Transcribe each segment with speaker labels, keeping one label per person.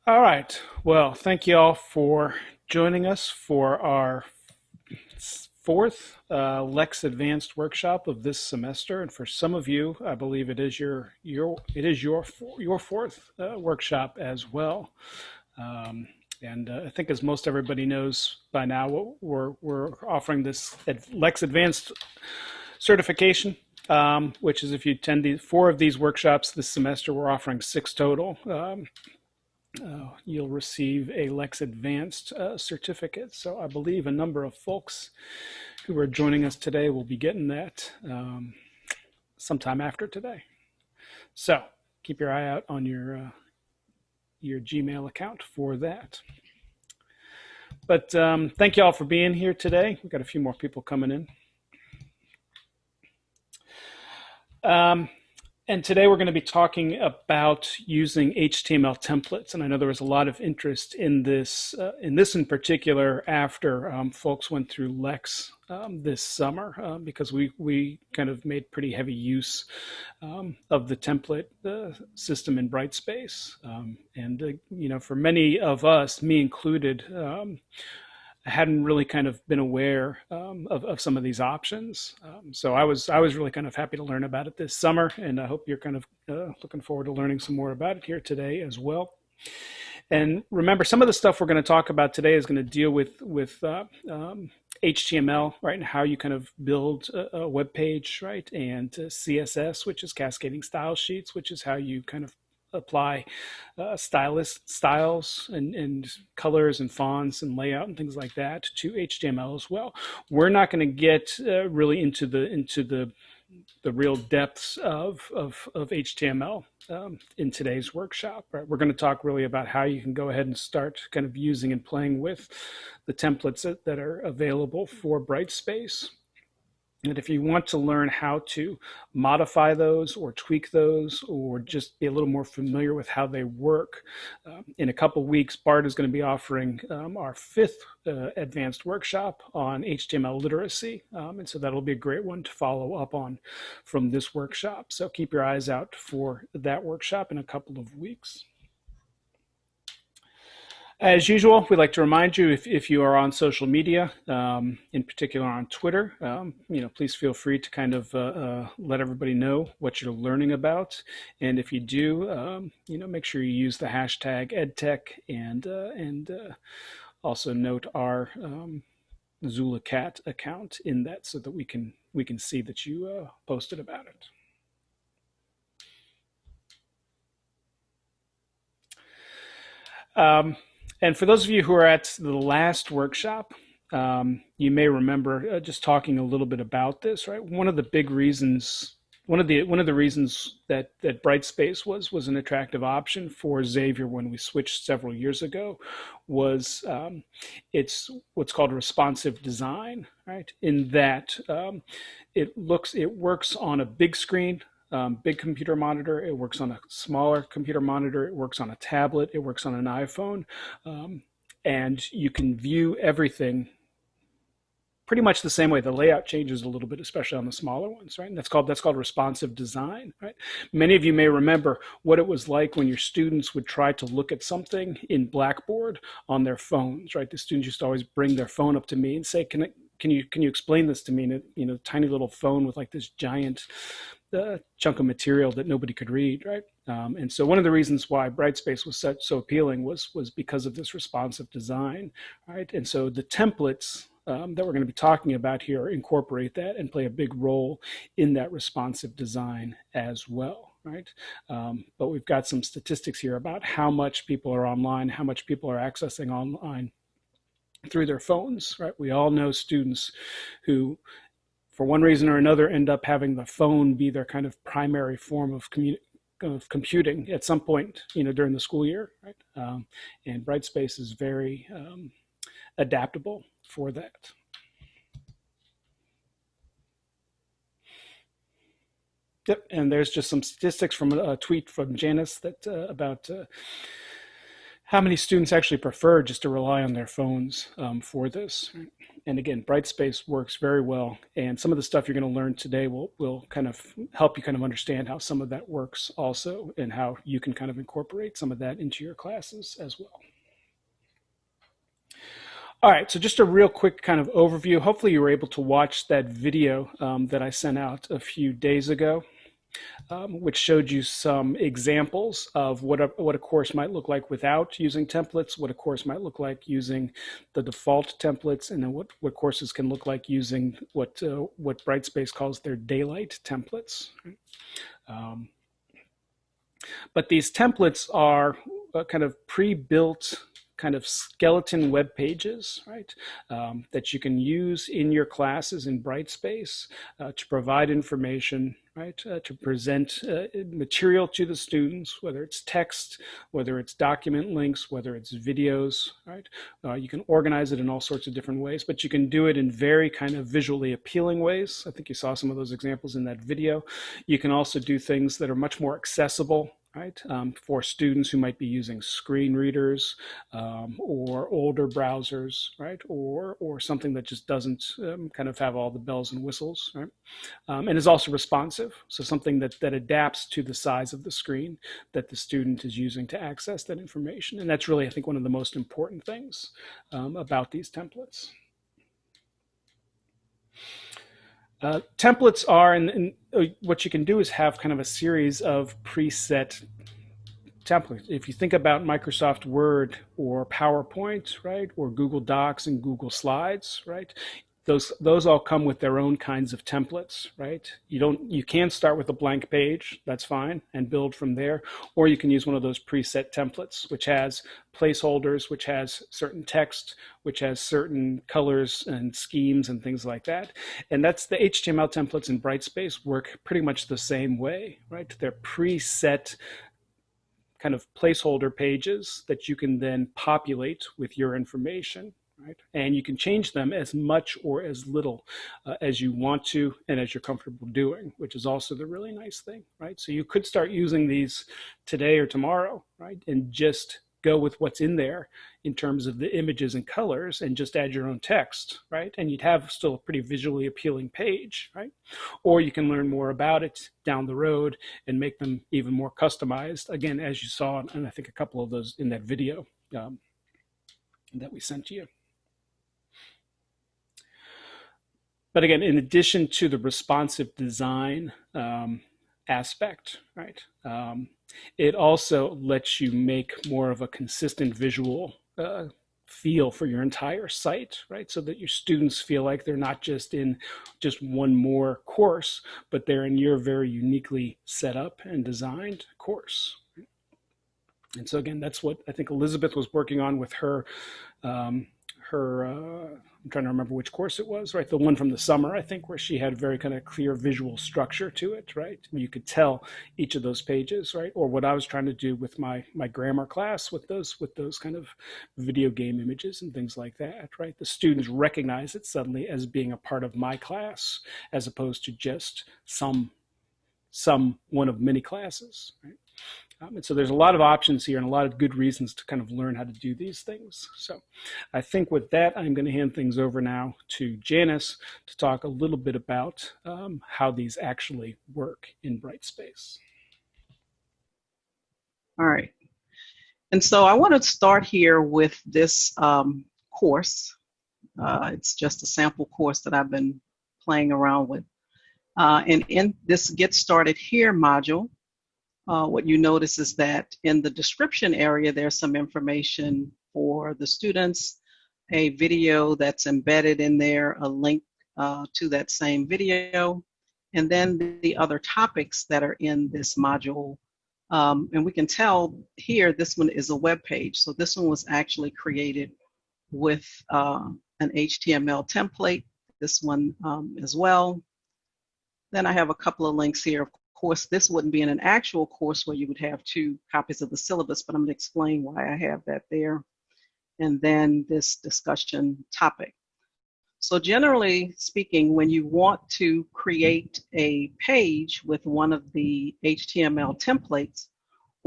Speaker 1: All right. Well, thank you all for joining us for our fourth Lex Advanced workshop of this semester. And for some of you, I believe it is your fourth workshop as well. Um, and I think, as most everybody knows by now, we're offering this Lex Advanced certification, which is if you attend four of these workshops this semester, we're offering six total. You'll receive a Lex Advanced certificate. So I believe a number of folks who are joining us today will be getting that sometime after today. So keep your eye out on your Gmail account for that. But thank you all for being here today. We've got a few more people coming in. And today we're going to be talking about using HTML templates. And I know there was a lot of interest in this in particular after folks went through Lex this summer because we kind of made pretty heavy use of the template system in Brightspace. And for many of us, me included, I hadn't really kind of been aware of some of these options. So I was really kind of happy to learn about it this summer, and I hope you're kind of looking forward to learning some more about it here today as well. And remember, some of the stuff we're going to talk about today is going to deal with HTML, right, and how you kind of build a web page, right, and CSS, which is cascading style sheets, which is how you kind of apply styles and colors and fonts and layout and things like that to HTML as well. We're not going to get really into the real depths of HTML in today's workshop. Right? We're going to talk really about how you can go ahead and start kind of using and playing with the templates that are available for Brightspace. And if you want to learn how to modify those or tweak those or just be a little more familiar with how they work, in a couple of weeks, Bart is going to be offering our fifth advanced workshop on HTML literacy. And so that'll be a great one to follow up on from this workshop. So keep your eyes out for that workshop in a couple of weeks. As usual, we'd like to remind you if you are on social media, in particular on Twitter, please feel free to kind of let everybody know what you're learning about. And if you do, make sure you use the hashtag EdTech and also note our ZulaCat account in that so that we can see that you posted about it. And for those of you who are at the last workshop, you may remember just talking a little bit about this, right? One of the reasons that Brightspace was an attractive option for Xavier when we switched several years ago was it's what's called responsive design, right? In that it works on a big screen. Big computer monitor, it works on a smaller computer monitor, it works on a tablet, it works on an iPhone, and you can view everything pretty much the same way. The layout changes a little bit, especially on the smaller ones, right? And that's called responsive design, right? Many of you may remember what it was like when your students would try to look at something in Blackboard on their phones, right? The students used to always bring their phone up to me and say, can you explain this to me in a tiny little phone with like this giant chunk of material that nobody could read, right? And so one of the reasons why Brightspace was so appealing was because of this responsive design, right? And so the templates that we're going to be talking about here incorporate that and play a big role in that responsive design as well, right? But we've got some statistics here about how much people are online, how much people are accessing online through their phones, right? We all know students who, for one reason or another, end up having the phone be their kind of primary form of computing at some point, during the school year, right? And Brightspace is very adaptable for that. Yep, and there's just some statistics from a tweet from Janice that about how many students actually prefer just to rely on their phones for this. Right? And again, Brightspace works very well. And some of the stuff you're going to learn today will kind of help you kind of understand how some of that works also, and how you can kind of incorporate some of that into your classes as well. All right, so just a real quick kind of overview. Hopefully you were able to watch that video that I sent out a few days ago. Which showed you some examples of what a course might look like without using templates, what a course might look like using the default templates, and then what courses can look like using what Brightspace calls their daylight templates. But these templates are kind of pre-built kind of skeleton web pages, right, that you can use in your classes in Brightspace to provide information, right, to present material to the students, whether it's text, whether it's document links, whether it's videos, right. You can organize it in all sorts of different ways, but you can do it in very kind of visually appealing ways. I think you saw some of those examples in that video. You can also do things that are much more accessible, right, for students who might be using screen readers or older browsers, right, or something that just doesn't kind of have all the bells and whistles, right, and is also responsive, so something that adapts to the size of the screen that the student is using to access that information. And that's really, I think, one of the most important things about these templates. Templates are, and what you can do is have kind of a series of preset templates. If you think about Microsoft Word or PowerPoint, right, or Google Docs and Google Slides, right, those all come with their own kinds of templates, right? You can start with a blank page, that's fine, and build from there, or you can use one of those preset templates, which has placeholders, which has certain text, which has certain colors and schemes and things like that. And that's the HTML templates in Brightspace work pretty much the same way, right? They're preset kind of placeholder pages that you can then populate with your information. Right? And you can change them as much or as little as you want to and as you're comfortable doing, which is also the really nice thing, right? So you could start using these today or tomorrow, right? And just go with what's in there in terms of the images and colors and just add your own text, right? And you'd have still a pretty visually appealing page, right? Or you can learn more about it down the road and make them even more customized, again, as you saw, and I think a couple of those in that video that we sent to you. But again, in addition to the responsive design aspect, right, it also lets you make more of a consistent visual feel for your entire site, right, so that your students feel like they're not just in just one more course, but they're in your very uniquely set up and designed course. And so again, that's what I think Elizabeth was working on with her I'm trying to remember which course it was, right? The one from the summer, I think, where she had very kind of clear visual structure to it, right? You could tell each of those pages, right? Or what I was trying to do with my grammar class with those kind of video game images and things like that, right? The students recognize it suddenly as being a part of my class, as opposed to just some one of many classes, right? And so there's a lot of options here and a lot of good reasons to kind of learn how to do these things. So I think with that, I'm going to hand things over now to Janice to talk a little bit about how these actually work in Brightspace.
Speaker 2: All right. And so I want to start here with this course. It's just a sample course that I've been playing around with. And in this Get Started Here module, what you notice is that in the description area, there's some information for the students, a video that's embedded in there, a link to that same video, and then the other topics that are in this module. And we can tell here, this one is a web page. So this one was actually created with an HTML template, this one as well. Then I have a couple of links here. Of course, this wouldn't be in an actual course where you would have 2 copies of the syllabus, but I'm going to explain why I have that there. And then this discussion topic. So generally speaking, when you want to create a page with one of the HTML templates,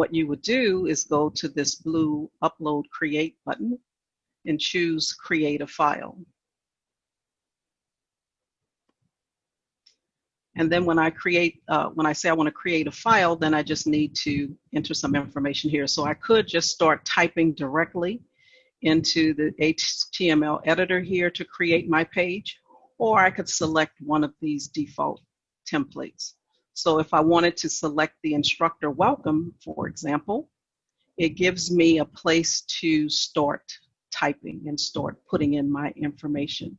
Speaker 2: what you would do is go to this blue Upload Create button and choose Create a File. And then when I say I want to create a file, then I just need to enter some information here. So I could just start typing directly into the HTML editor here to create my page, or I could select one of these default templates. So if I wanted to select the instructor welcome, for example, it gives me a place to start typing and start putting in my information.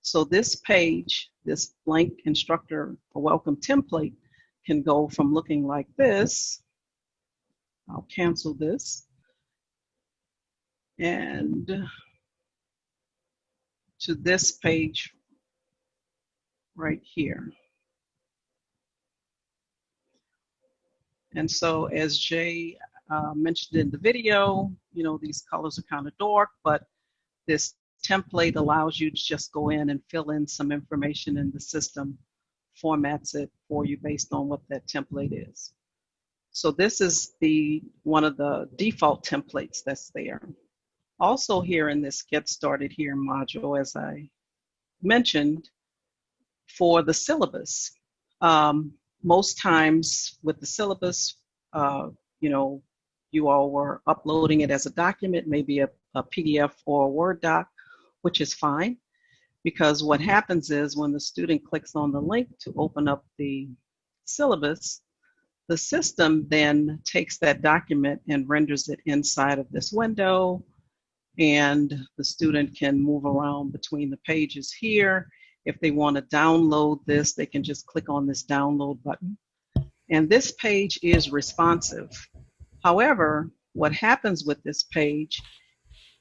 Speaker 2: So this page, this blank instructor welcome template, can go from looking like this. I'll cancel this. And to this page right here. And so as Jay mentioned in the video, you know, these colors are kind of dark, but this template allows you to just go in and fill in some information, and the system formats it for you based on what that template is. So this is one of the default templates that's there. Also here in this Get Started Here module, as I mentioned, for the syllabus. Most times with the syllabus, you know, you all were uploading it as a document, maybe a PDF or a Word doc, which is fine, because what happens is when the student clicks on the link to open up the syllabus, the system then takes that document and renders it inside of this window, and the student can move around between the pages here. If they want to download this, they can just click on this download button. And this page is responsive. However, what happens with this page,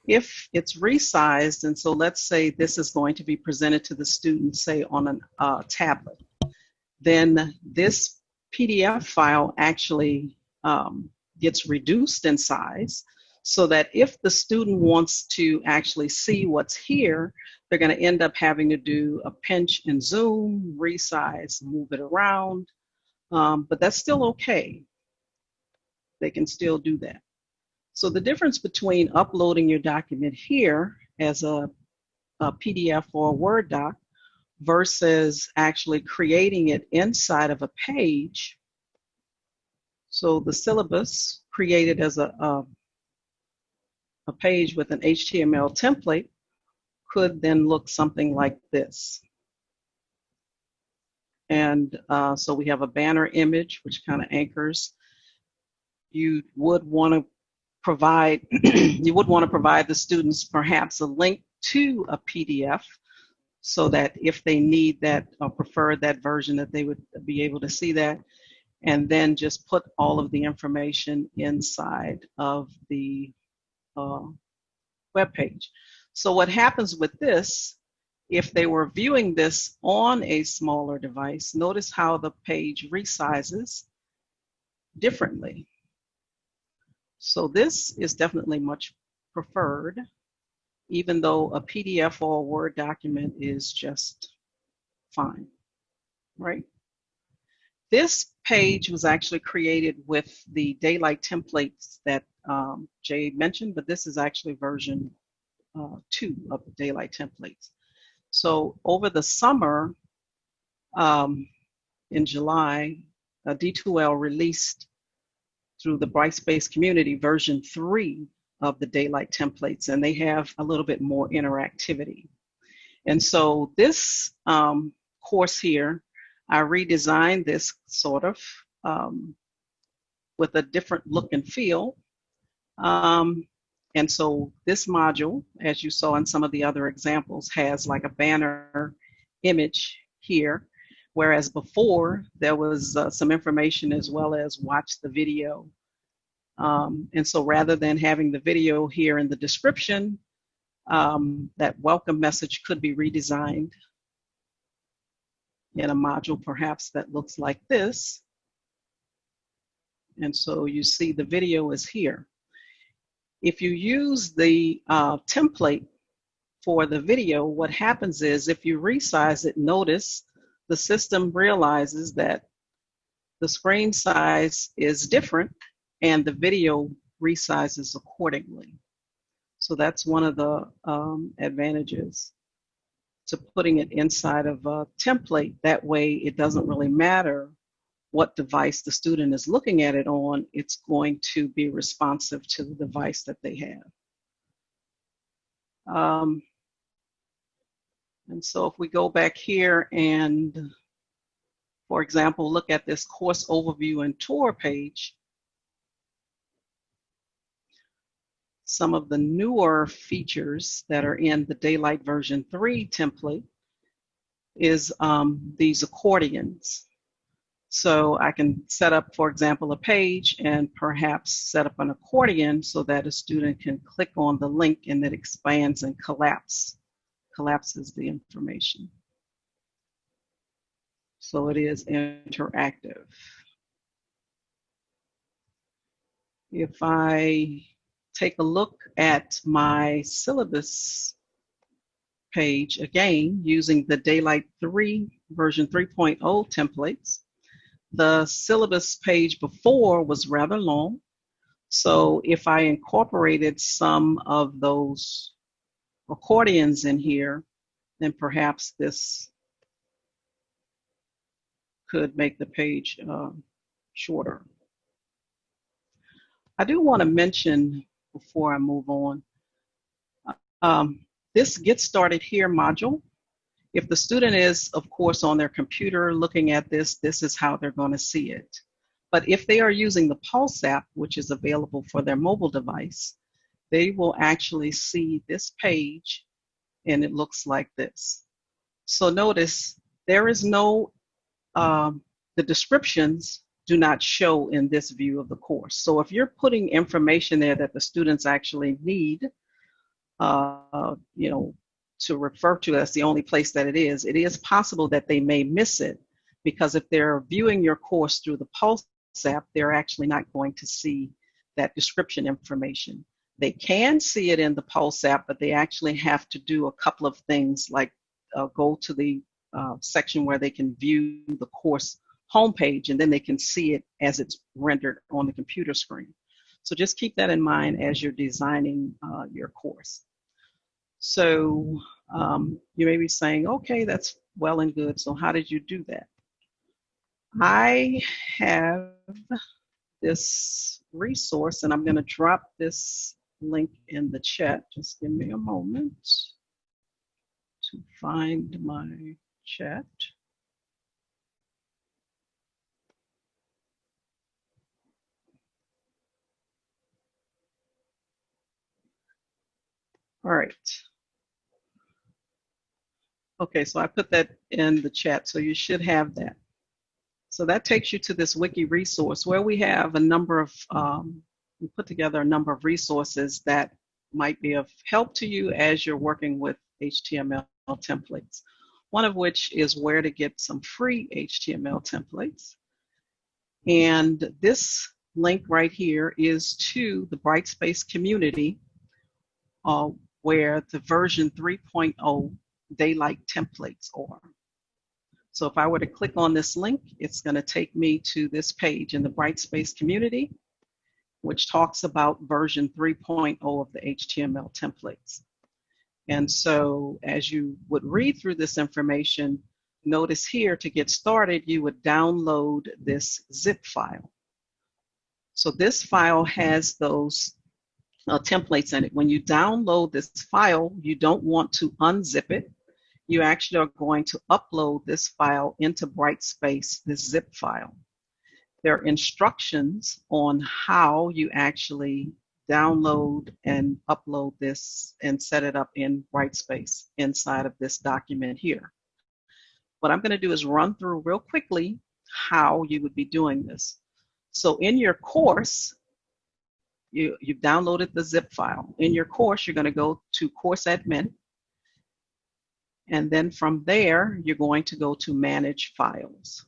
Speaker 2: if it's resized, and so let's say this is going to be presented to the student, say on a tablet, then this PDF file actually gets reduced in size, so that if the student wants to actually see what's here, they're going to end up having to do a pinch and zoom, resize, move it around, but that's still okay. They can still do that. So the difference between uploading your document here as a PDF or a Word doc versus actually creating it inside of a page. So the syllabus created as a page with an HTML template could then look something like this. And so we have a banner image, which kind of anchors. You would want to provide the students perhaps a link to a PDF, so that if they need that or prefer that version, that they would be able to see that, and then just put all of the information inside of the web page. So what happens with this, if they were viewing this on a smaller device, notice how the page resizes differently. So this is definitely much preferred, even though a PDF or a Word document is just fine, right? This page was actually created with the Daylight templates that Jay mentioned, but this is actually version 2 of the Daylight templates. So over the summer, in July, D2L released through the Brightspace community version 3 of the Daylight templates, and they have a little bit more interactivity. And so this course here, I redesigned this sort of with a different look and feel. And so this module, as you saw in some of the other examples, has like a banner image here, whereas before there was some information as well as watch the video. And so rather than having the video here in the description, that welcome message could be redesigned in a module perhaps that looks like this. And so you see the video is here. If you use the template for the video, what happens is if you resize it, notice the system realizes that the screen size is different and the video resizes accordingly. So that's one of the advantages to putting it inside of a template. That way it doesn't really matter what device the student is looking at it on, it's going to be responsive to the device that they have. And so if we go back here and, for example, look at this course overview and tour page, some of the newer features that are in the Daylight version 3 template is these accordions. So I can set up, for example, a page and perhaps set up an accordion so that a student can click on the link and it expands and collapses the information. So it is interactive. If I take a look at my syllabus page again using the Daylight 3 version 3.0 templates, the syllabus page before was rather long. So if I incorporated some of those accordions in here, then perhaps this could make the page shorter. I do want to mention before I move on, this Get Started Here module. If the student is, of course, on their computer looking at this, this is how they're going to see it. But if they are using the Pulse app, which is available for their mobile device, they will actually see this page and it looks like this. So notice there is no, the descriptions do not show in this view of the course. So if you're putting information there that the students actually need, you know, to refer to as the only place that it is possible that they may miss it, because if they're viewing your course through the Pulse app, they're actually not going to see that description information. They can see it in the Pulse app, but they actually have to do a couple of things like go to the section where they can view the course homepage, and then they can see it as it's rendered on the computer screen. So just keep that in mind as you're designing your course. So you may be saying, okay, that's well and good. So how did you do that? I have this resource, and I'm going to drop this link in the chat. Just give me a moment to find my chat. All right. Okay, so I put that in the chat, so you should have that. So that takes you to this wiki resource where we have a number of, we put together a number of resources that might be of help to you as you're working with HTML templates. One of which is where to get some free HTML templates. And this link right here is to the Brightspace community where the version 3.0 Daylight templates are. So if I were to click on this link, it's going to take me to this page in the Brightspace community, which talks about version 3.0 of the HTML templates. And so as you would read through this information, notice here to get started, you would download this zip file. So this file has those templates in it. When you download this file, you don't want to unzip it. You actually are going to upload this file into Brightspace, this zip file. There are instructions on how you actually download and upload this and set it up in Brightspace inside of this document here. What I'm going to do is run through real quickly how you would be doing this. So in your course, you've downloaded the zip file. In your course, you're going to go to Course Admin. And then from there, you're going to go to Manage Files.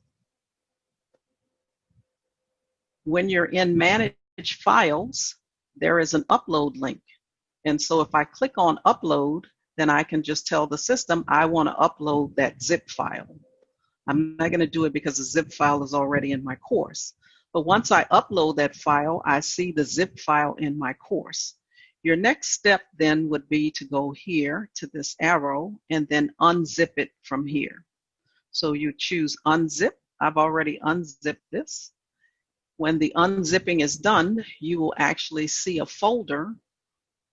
Speaker 2: When you're in Manage Files, there is an upload link. And so if I click on Upload, then I can just tell the system I want to upload that zip file. I'm not going to do it because the zip file is already in my course. But once I upload that file, I see the zip file in my course. Your next step then would be to go here to this arrow and then unzip it from here. So you choose unzip. I've already unzipped this. When the unzipping is done, you will actually see a folder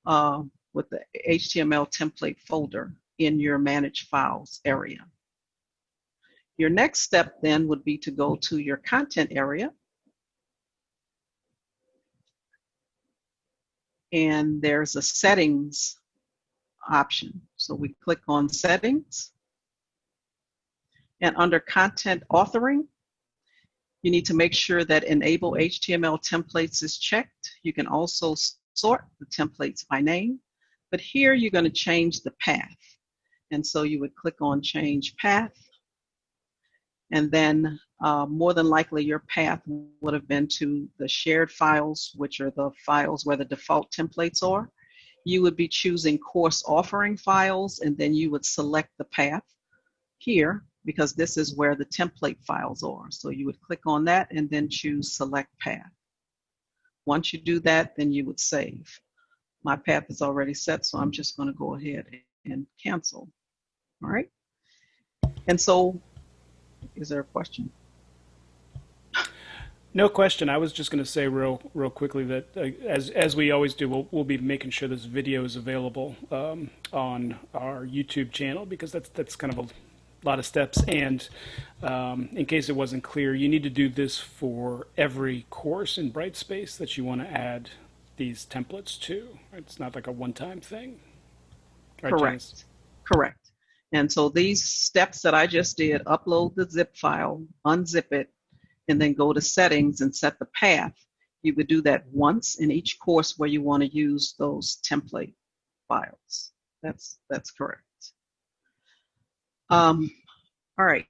Speaker 2: with the HTML template folder in your Manage Files area. Your next step then would be to go to your content area. And there's a settings option. So we click on settings. And under content authoring, you need to make sure that enable HTML templates is checked. You can also sort the templates by name, but here you're going to change the path. And so you would click on change path, and then more than likely your path would have been to the shared files, which are the files where the default templates are. You would be choosing course offering files, and then you would select the path here because this is where the template files are. So you would click on that and then choose select path. Once you do that, then you would save. My path is already set, so I'm just going to go ahead and cancel. All right. And so, is there a question?
Speaker 1: No question. I was just going to say real quickly that as we always do, we'll be making sure this video is available on our YouTube channel, because that's kind of a lot of steps. And in case it wasn't clear, you need to do this for every course in Brightspace that you want to add these templates to. It's not like a one-time thing. Right,
Speaker 2: Correct.
Speaker 1: Janice?
Speaker 2: Correct. And so these steps that I just did, upload the zip file, unzip it, and then go to settings and set the path. You would do that once in each course where you want to use those template files. That's correct. All right.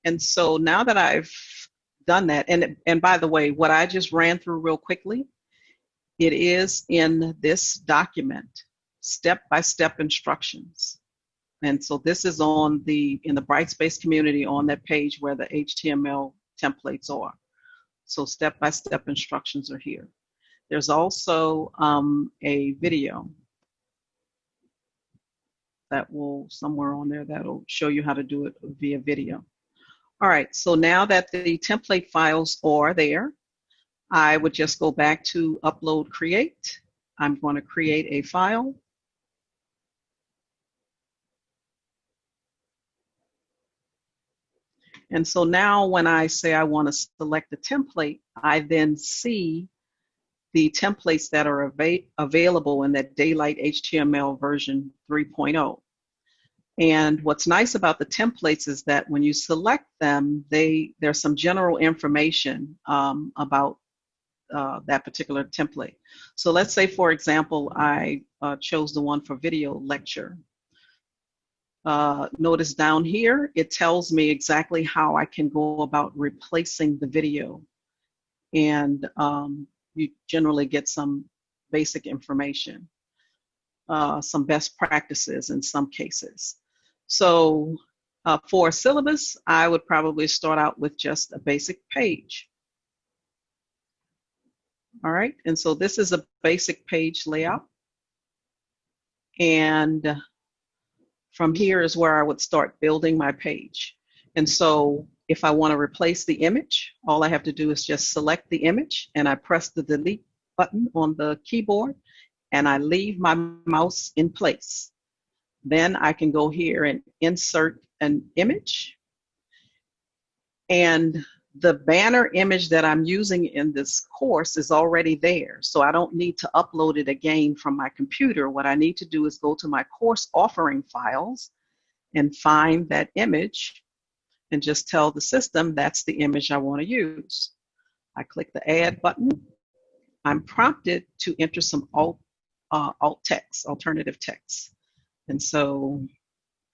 Speaker 2: And so now that I've done that, and by the way, what I just ran through real quickly, it is in this document, step-by-step instructions. And so this is in the Brightspace community on that page where the HTML templates are. So step-by-step instructions are here. There's also a video that will somewhere on there that'll show you how to do it via video. All right, so now that the template files are there, I would just go back to upload create. I'm going to create a file. And so now when I say I want to select a template, I then see the templates that are available in that Daylight HTML version 3.0. And what's nice about the templates is that when you select them, there's some general information about that particular template. So let's say, for example, I chose the one for video lecture. Notice down here, it tells me exactly how I can go about replacing the video. And you generally get some basic information, some best practices in some cases. So for a syllabus, I would probably start out with just a basic page. All right, and so this is a basic page layout. And from here is where I would start building my page. And so if I want to replace the image, all I have to do is just select the image, and I press the delete button on the keyboard, and I leave my mouse in place. Then I can go here and insert an image. And the banner image that I'm using in this course is already there, so I don't need to upload it again from my computer. What I need to do is go to my course offering files and find that image and just tell the system that's the image I want to use. I click the add button. I'm prompted to enter some alt text, alternative text. And so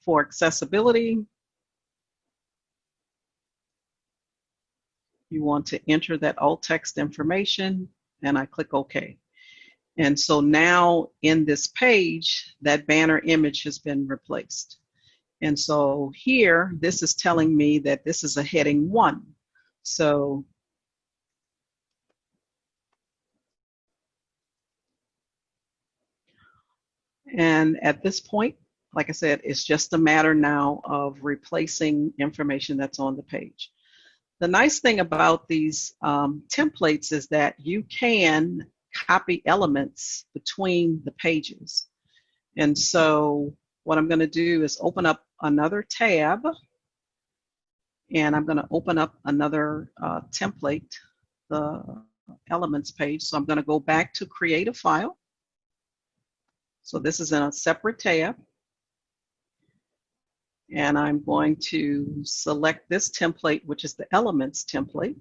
Speaker 2: for accessibility, you want to enter that alt text information, and I click OK. And so now in this page, that banner image has been replaced. And so here, this is telling me that this is a heading 1. So And at this point, like I said, it's just a matter now of replacing information that's on the page. The nice thing about these templates is that you can copy elements between the pages. And so what I'm going to do is open up another tab, and I'm going to open up another template, the elements page. So I'm going to go back to create a file. So this is in a separate tab. And I'm going to select this template, which is the elements template.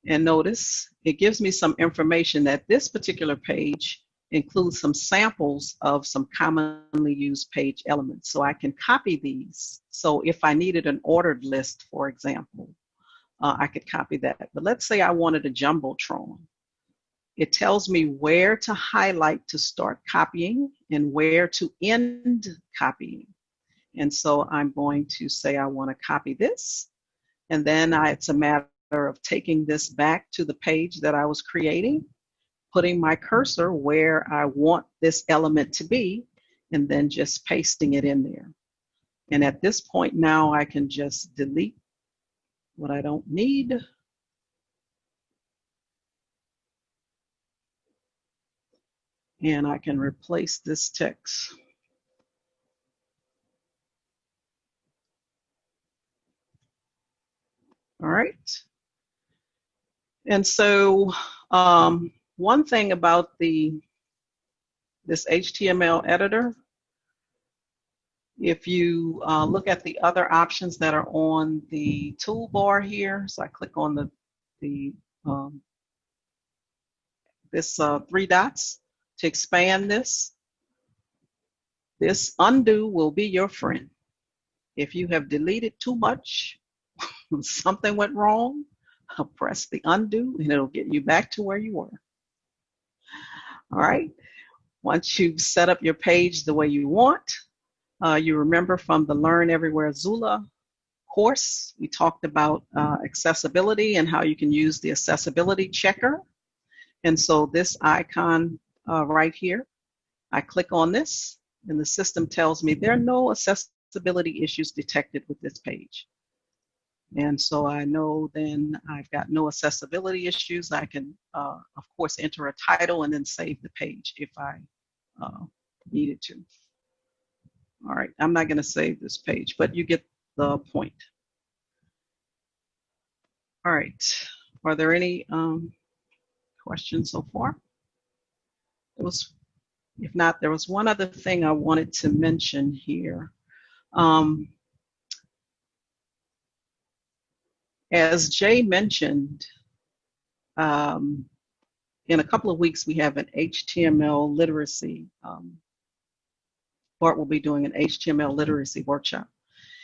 Speaker 2: And notice it gives me some information that this particular page includes some samples of some commonly used page elements. So I can copy these. So if I needed an ordered list, for example, I could copy that. But let's say I wanted a Jumbotron. It tells me where to highlight to start copying and where to end copying. And so I'm going to say I want to copy this. And then it's a matter of taking this back to the page that I was creating, putting my cursor where I want this element to be, and then just pasting it in there. And at this point now, I can just delete what I don't need. And I can replace this text. All right. And so one thing about this HTML editor, if you look at the other options that are on the toolbar here, so I click on this 3 dots to expand this. This undo will be your friend. If you have deleted too much, something went wrong, press the undo and it'll get you back to where you were. All right. Once you've set up your page the way you want, you remember from the Learn Everywhere Zula course, we talked about accessibility and how you can use the accessibility checker. And so this icon right here, I click on this and the system tells me there are no accessibility issues detected with this page. And so I know then I've got no accessibility issues. I can, of course, enter a title and then save the page if I needed to. All right, I'm not going to save this page, but you get the point. All right, are there any questions so far? If not, there was one other thing I wanted to mention here. As Jay mentioned, in a couple of weeks, we have an HTML literacy. Bart will be doing an HTML literacy workshop.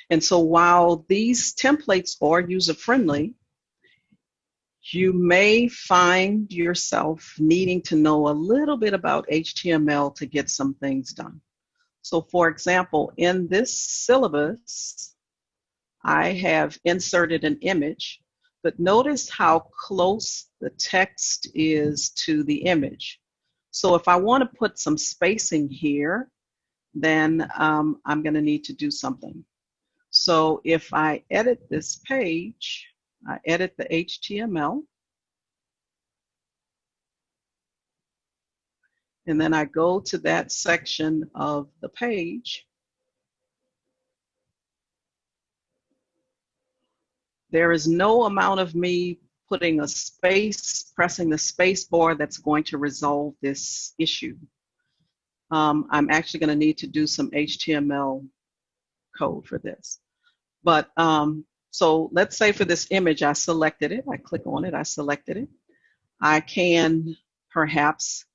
Speaker 2: And so while these templates are user-friendly, you may find yourself needing to know a little bit about HTML to get some things done. So for example, in this syllabus, I have inserted an image, but notice how close the text is to the image. So if I want to put some spacing here, then I'm going to need to do something. So if I edit this page, I edit the HTML, and then I go to that section of the page. There is no amount of me putting a space, pressing the space bar that's going to resolve this issue. I'm actually going to need to do some HTML code for this. But so let's say for this image, I selected it. I click on it. I selected it. I can perhaps,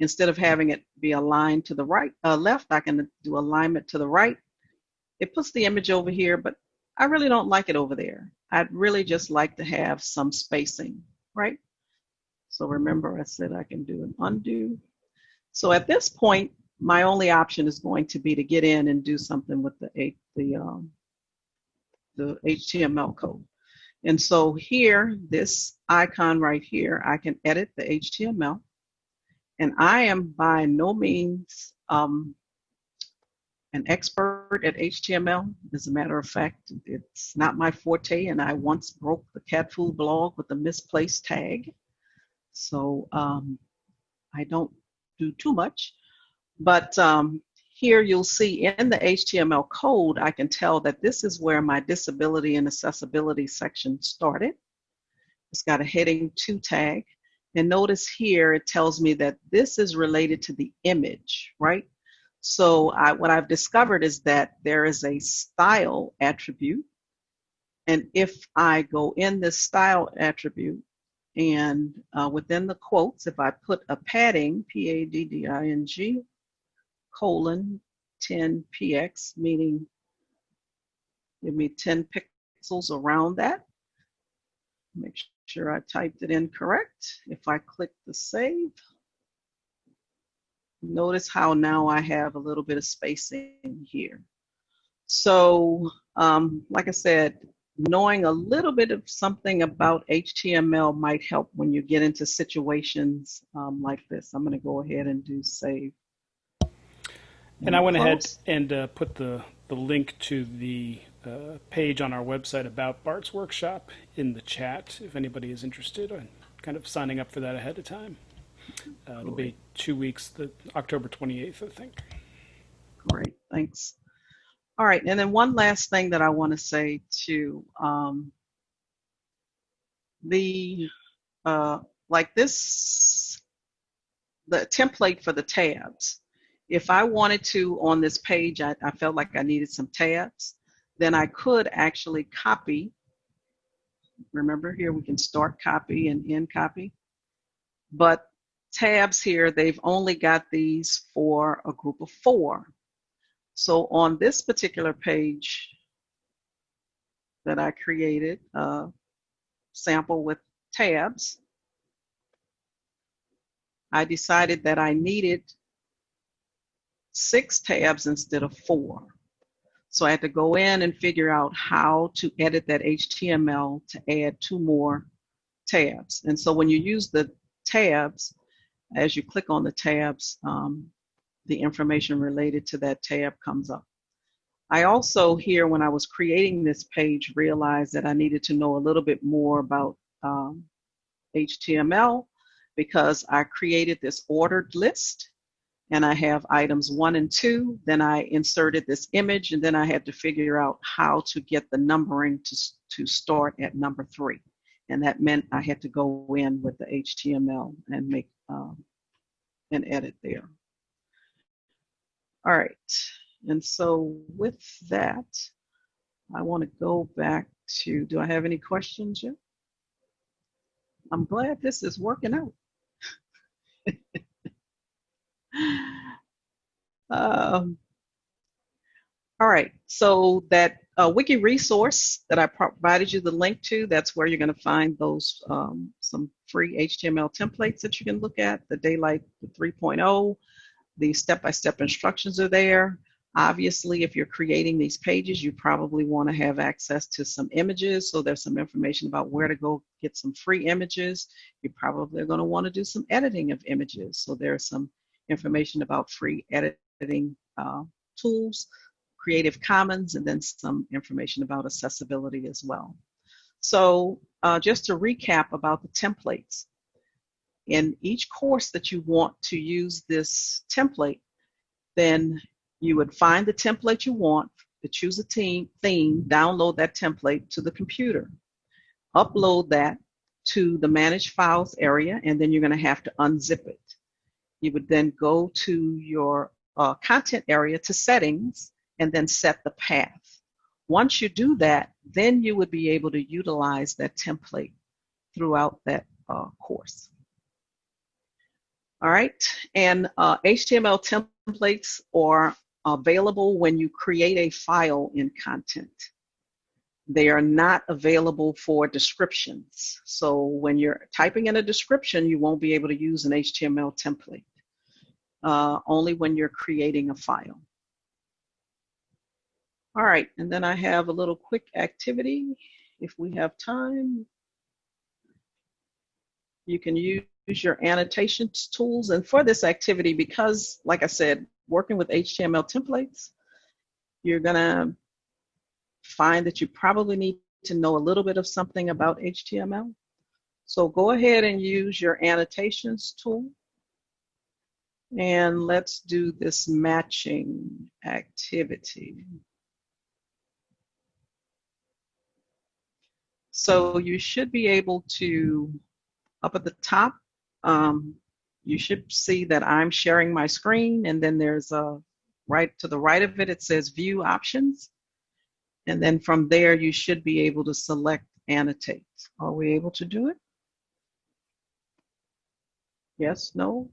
Speaker 2: instead of having it be aligned to the right, left, I can do alignment to the right. It puts the image over here, but I really don't like it over there. I'd really just like to have some spacing, right? So remember, I said I can do an undo. So at this point, my only option is going to be to get in and do something with the HTML code. And so here, this icon right here, I can edit the HTML. And I am by no means an expert at HTML. As a matter of fact, it's not my forte, and I once broke the cat food blog with a misplaced tag. So I don't do too much. But here you'll see in the HTML code, I can tell that this is where my disability and accessibility section started. It's got a heading 2 tag. And notice here, it tells me that this is related to the image, right? So what I've discovered is that there is a style attribute. And if I go in this style attribute and within the quotes, if I put a padding, P-A-D-D-I-N-G, colon 10 px, meaning give me 10 pixels around that. Make sure I typed it in correct. If I click the save, notice how now I have a little bit of spacing here. So like I said, knowing a little bit of something about HTML might help when you get into situations like this. I'm going to go ahead and do save.
Speaker 1: And I went ahead and put the link to the page on our website about Bart's workshop in the chat if anybody is interested in kind of signing up for that ahead of time. It'll be 2 weeks, October 28th, I think.
Speaker 2: Great, thanks. All right, and then one last thing that I want to say too. Like this, the template for the tabs. If I wanted to, on this page, I felt like I needed some tabs, then I could actually copy. Remember here, we can start copy and end copy. But tabs here, they've only got these for a group of 4. So on this particular page that I created, sample with tabs, I decided that I needed 6 tabs instead of 4. So I had to go in and figure out how to edit that HTML to add 2 more tabs. And so when you use the tabs, as you click on the tabs, the information related to that tab comes up. I also here, when I was creating this page, realized that I needed to know a little bit more about HTML because I created this ordered list. And I have items 1 and 2, then I inserted this image, and then I had to figure out how to get the numbering to start at number 3. And that meant I had to go in with the HTML and make an edit there. All right, and so with that, I want to go back to, do I have any questions yet? I'm glad this is working out. All right, so that wiki resource that I provided you the link to, that's where you're going to find those some free HTML templates that you can look at. The Daylight 3.0, the step-by-step instructions are there. Obviously, if you're creating these pages, you probably want to have access to some images. So there's some information about where to go get some free images. You probably are going to want to do some editing of images. So there's some information about free editing tools, Creative Commons, and then some information about accessibility as well. So just to recap about the templates, in each course that you want to use this template, then you would find the template you want, to choose a theme, download that template to the computer, upload that to the Manage Files area, and then you're going to have to unzip it. You would then go to your content area to settings and then set the path. Once you do that, then you would be able to utilize that template throughout that course. All right, and HTML templates are available when you create a file in content. They are not available for descriptions. So when you're typing in a description, you won't be able to use an HTML template, only when you're creating a file. All right, and then I have a little quick activity if we have time. You can use your annotation tools. And for this activity, because like I said, working with HTML templates, you're gonna find that you probably need to know a little bit of something about HTML. So go ahead and use your annotations tool. And let's do this matching activity. So you should be able to, up at the top, you should see that I'm sharing my screen, and then there's a right to the right of it, it says View Options. And then from there, you should be able to select Annotate. Are we able to do it? Yes, no?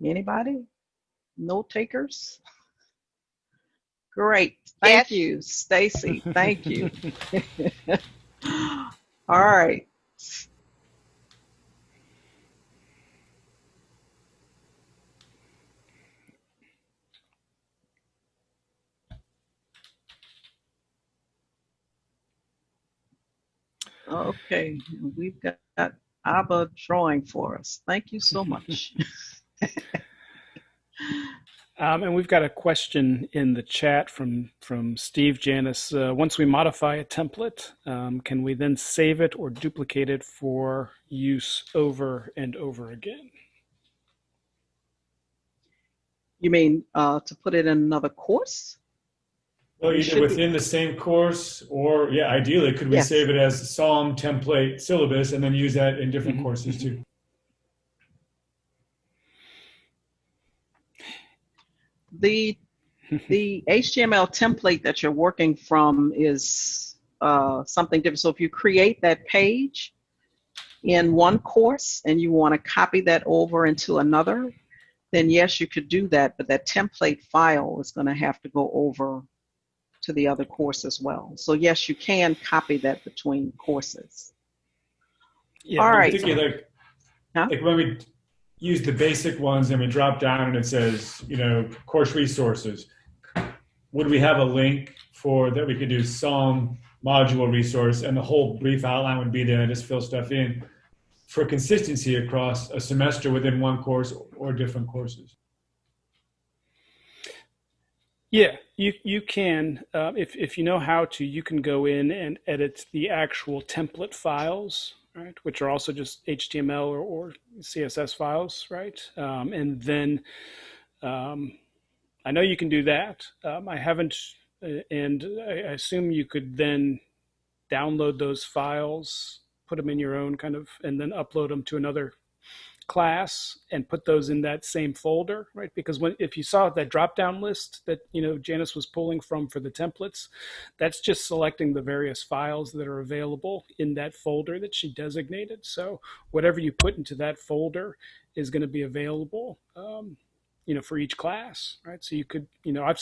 Speaker 2: Anybody? No takers? Great. Thank
Speaker 3: Yes.
Speaker 2: you, Stacy. Thank you. All right. Okay, we've got Abba drawing for us. Thank you so much.
Speaker 1: And we've got a question in the chat from Steve Janis. Once we modify a template, can we then save it or duplicate it for use over and over again?
Speaker 2: You mean to put it in another course?
Speaker 4: Well, either within the same course or, yeah, ideally, could we
Speaker 2: Yes.
Speaker 4: save it as SOM template syllabus and then use that in different courses too?
Speaker 2: The HTML template that you're working from is something different. So if you create that page in one course and you want to copy that over into another, then yes, you could do that, but that template file is going to have to go over to the other course as well. So yes, you can copy that between courses.
Speaker 1: Yeah,
Speaker 2: All
Speaker 4: I'm
Speaker 2: right.
Speaker 4: thinking like when we use the basic ones and we drop down and it says, you know, course resources, would we have a link for that we could do SOM module resource and the whole brief outline would be there and just fill stuff in for consistency across a semester within one course or different courses?
Speaker 1: Yeah, you can, if you know how to, you can go in and edit the actual template files, right, which are also just HTML or CSS files, right? And then I know you can do that. I haven't, and I assume you could then download those files, put them in your own kind of, and then upload them to another class and put those in that same folder, right? Because if you saw that drop-down list that Janice was pulling from for the templates, that's just selecting the various files that are available in that folder that she designated. So whatever you put into that folder is going to be available, for each class, right? So you could, I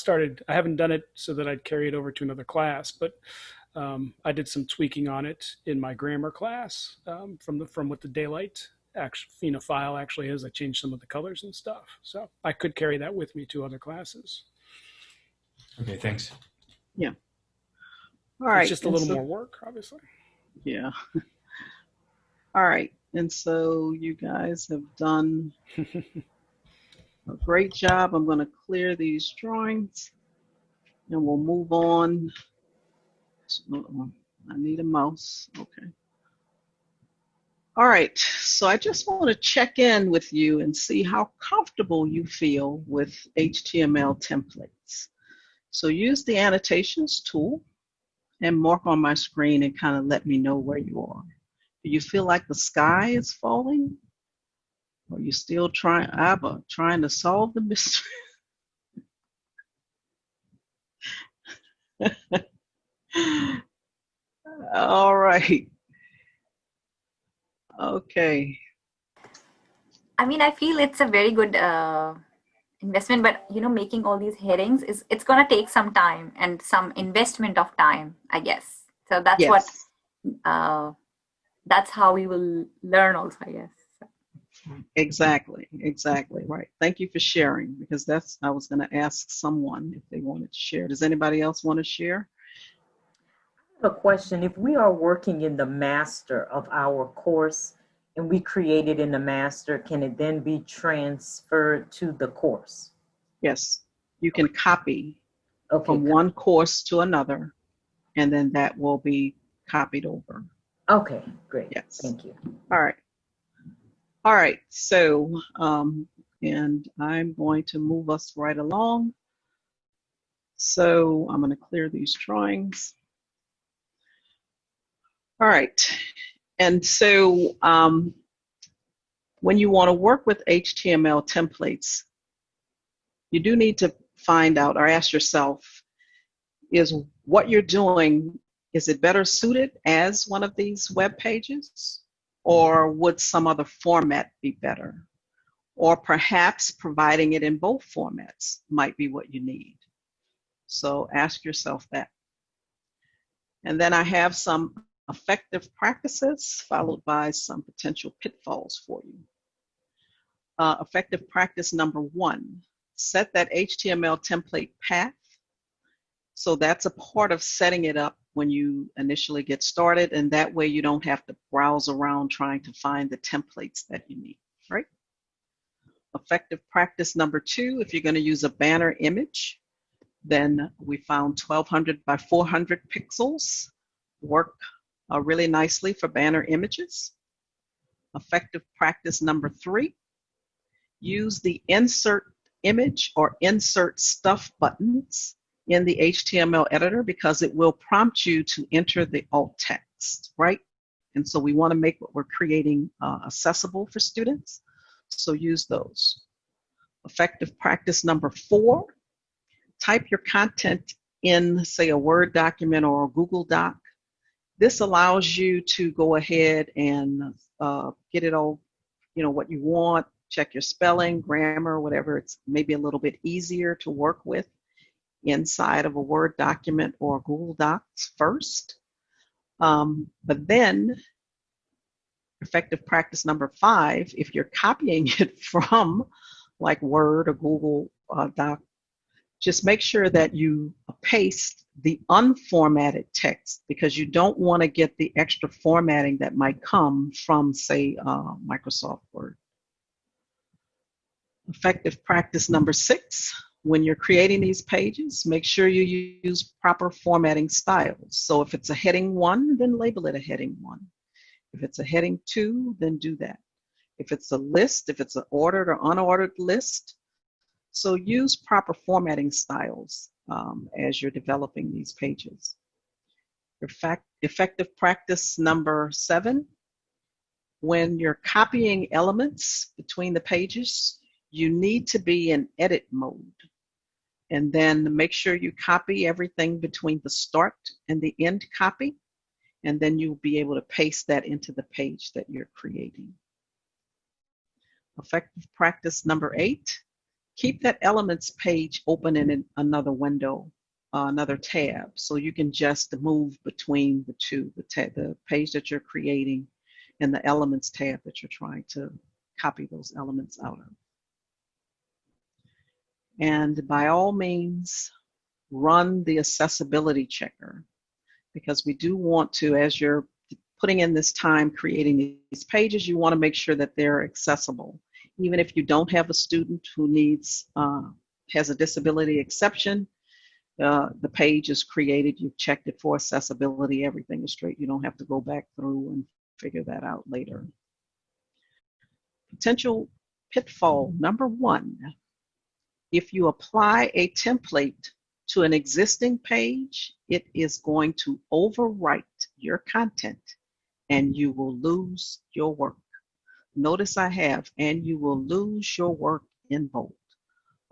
Speaker 1: haven't done it so that I'd carry it over to another class, but I did some tweaking on it in my grammar class from what the daylight file actually is. I changed some of the colors and stuff, so I could carry that with me to other classes.
Speaker 4: Okay, thanks.
Speaker 2: Yeah. All right.
Speaker 1: It's just a little more work, obviously.
Speaker 2: Yeah. All right. And so you guys have done a great job. I'm going to clear these drawings and we'll move on. I need a mouse. Okay. All right, so I just want to check in with you and see how comfortable you feel with HTML templates. So use the annotations tool and mark on my screen and kind of let me know where you are. Do you feel like the sky is falling? Or are you still trying to solve the mystery? All right. Okay.
Speaker 3: I mean, I feel it's a very good investment, but making all these headings it's gonna take some time and some investment of time, I guess. So that's
Speaker 2: Yes.
Speaker 3: that's how we will learn also, I guess.
Speaker 2: Exactly right. Thank you for sharing, because I was going to ask someone if they wanted to share. Does anybody else want to share?
Speaker 5: a question. If we are working in the master of our course and we create it in the master, can it then be transferred to the course?
Speaker 2: Yes, you can copy
Speaker 5: Okay.
Speaker 2: from one course to another, and then that will be copied over.
Speaker 5: Okay, great.
Speaker 2: Yes.
Speaker 5: Thank you.
Speaker 2: All right. All right. So, and I'm going to move us right along. So I'm going to clear these drawings. All right. And so when you want to work with HTML templates, you do need to find out or ask yourself, is what you're doing, is it better suited as one of these web pages? Or would some other format be better? Or perhaps providing it in both formats might be what you need. So ask yourself that. And then I have some effective practices followed by some potential pitfalls for you. Effective practice number 1, set that HTML template path. So that's a part of setting it up when you initially get started, and that way you don't have to browse around trying to find the templates that you need, right? Effective practice number 2, if you're going to use a banner image, then we found 1200 by 400 pixels work really nicely for banner images. Effective practice number 3, use the insert image or insert stuff buttons in the HTML editor because it will prompt you to enter the alt text, right? And so we want to make what we're creating accessible for students. So use those. Effective practice number 4, type your content in, say, a Word document or a Google Doc. This allows you to go ahead and get it all, what you want, check your spelling, grammar, whatever. It's maybe a little bit easier to work with inside of a Word document or Google Docs first. But then, effective practice number 5, if you're copying it from like Word or Google Doc, just make sure that you paste the unformatted text because you don't want to get the extra formatting that might come from, say, Microsoft Word. Effective practice number 6, when you're creating these pages, make sure you use proper formatting styles. So if it's a heading 1, then label it a heading 1. If it's a heading 2, then do that. If it's a list, if it's an ordered or unordered list, so use proper formatting styles as you're developing these pages. Effective practice number 7, when you're copying elements between the pages, you need to be in edit mode. And then make sure you copy everything between the start and the end copy, and then you'll be able to paste that into the page that you're creating. Effective practice number 8, keep that elements page open in another window, another tab, so you can just move between the two, the page that you're creating and the elements tab that you're trying to copy those elements out of. And by all means, run the accessibility checker because we do want to, as you're putting in this time creating these pages, you want to make sure that they're accessible. Even if you don't have a student who needs, has a disability exception, the page is created, you've checked it for accessibility, everything is straight. You don't have to go back through and figure that out later. Potential pitfall number 1, if you apply a template to an existing page, it is going to overwrite your content and you will lose your work. Notice I have, and you will lose your work in bold.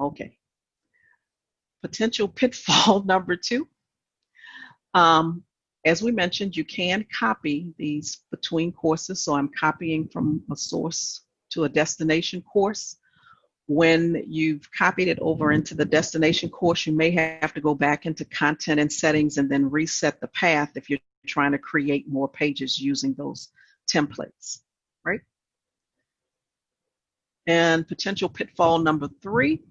Speaker 2: Okay. Potential pitfall number 2. As we mentioned, you can copy these between courses. So I'm copying from a source to a destination course. When you've copied it over into the destination course, you may have to go back into content and settings and then reset the path if you're trying to create more pages using those templates, right? And potential pitfall number 3,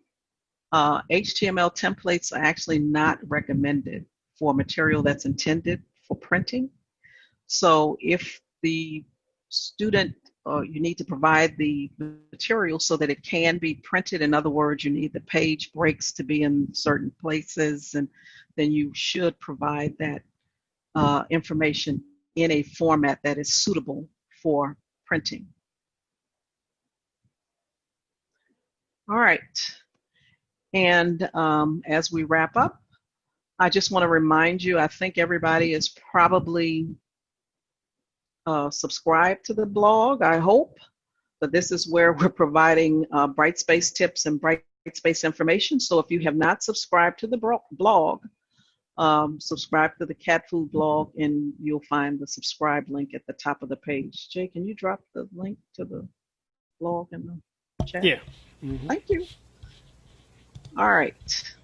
Speaker 2: HTML templates are actually not recommended for material that's intended for printing. So if the student, you need to provide the material so that it can be printed. In other words, you need the page breaks to be in certain places, and then you should provide that information in a format that is suitable for printing. All right. And as we wrap up, I just want to remind you, I think everybody is probably subscribed to the blog, I hope. But this is where we're providing Brightspace tips and Brightspace information. So if you have not subscribed to the blog, subscribe to the Cat Food blog, and you'll find the subscribe link at the top of the page. Jay, can you drop the link to the blog in the chat?
Speaker 1: Yeah.
Speaker 2: Thank you. All right.